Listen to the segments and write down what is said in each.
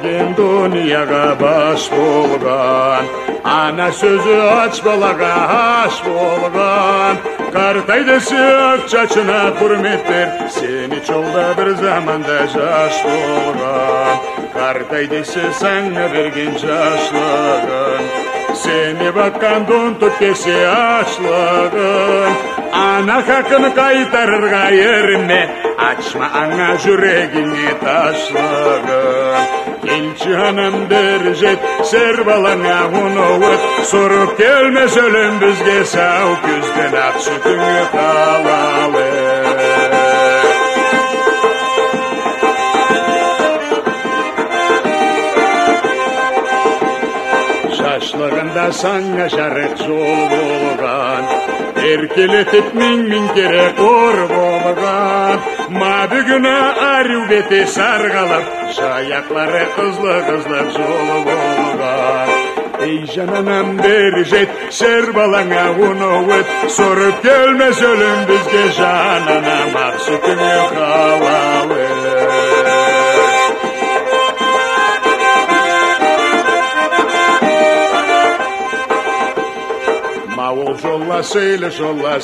келген дүнияға баш болған, ана сөзі ач балаға аш болған. Қартай десе ақ чачына құрметтер, сені жолда бір заманда жаш болған. Қартай десе саңа берген жашлығын, сені баққан дон төкпесе ашлығын. Ана хақын қайтарырға ерме, açma аңа жүрегіңе ташлығын. Келші анам дәржет, сер балаңа ұнауыт, сұрып келмес өлім бізге сау күзден ақ сүтіңі қалалы. Шашлығында саңа жарық жол болған, еркелетіп мен керек ор болған. Ма бүгіні арю беті сарғалып, жаяқлары қызлы жол болған. Ей жананам бері жет, сер балаңа ұнауыт, сұрып келмес өлім бізге жананам ақ сүтіңі қалалы. Ол жолла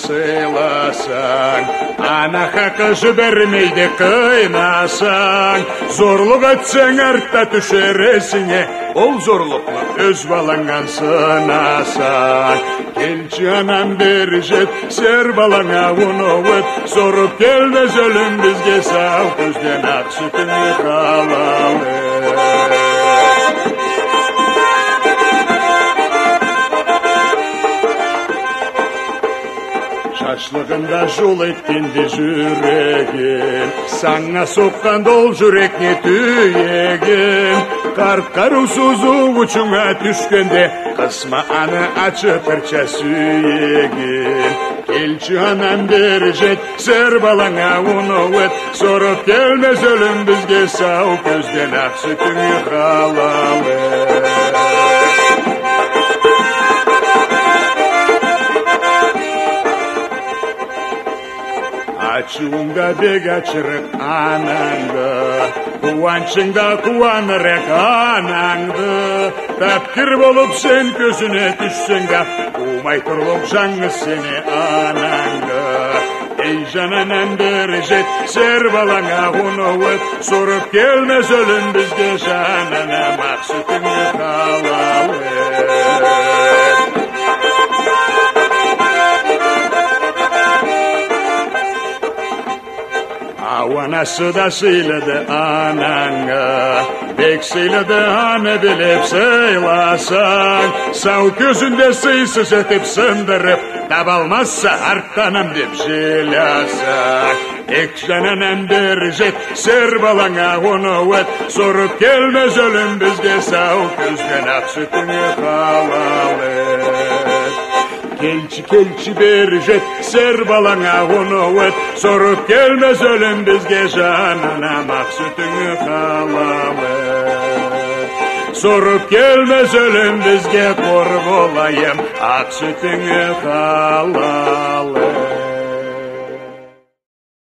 сыйласаң, ана хақы жібермейді қайнасаң. Зорлық өтсең артта түшересіңе, ол зорлықны өз балаңнан сынасаң. Келші анам бері жет, сер балаңа ұнауыт, сұрып келмес өлім бізге сау көзден ақ сүтіңі қалалы. Шашлығында жол еткенде жүрегім, саңа соққан дол жүрек не түйегім. Қарт-қару сузу ұчыңа түшкенде, қысма аны ачытырча сүйегім. Келші анам бері жет, сер балаңа ұнауыт, сұрып келмес өлім бізге сау көзден ақ сүтіңі қалалы. Açuğunda bek açırık anandı, kuvançında kuvanırık anandı. Tapkir bolup sen gözüne düşsün de, umay turlup жаңы seni anandı. Ey jananam beri jet, ser balаңа ұнауыт, sorup gelmez ölüm bizge jananam ақ sütіңі қалалы. Anası da sıyladı ananı, bek sıyladı anı bilip sıylasan. Sağ gözünde sıysız etip sındırıp, tabalmazsa arttanam dep jilasan. Ek jananam beri jet, ser balаңа ұнауыт, sorup gelmez ölüm bizge sağ gözden ақ sütіңі қалалы. Kelçi beri jet, ser balаңа ұнауыт, sorup gelmez ölüm bizge jananam ақ sütіңі қалалы. Sorup gelmez ölüm bizge kor bolayım, ақ sütіңі қалалы.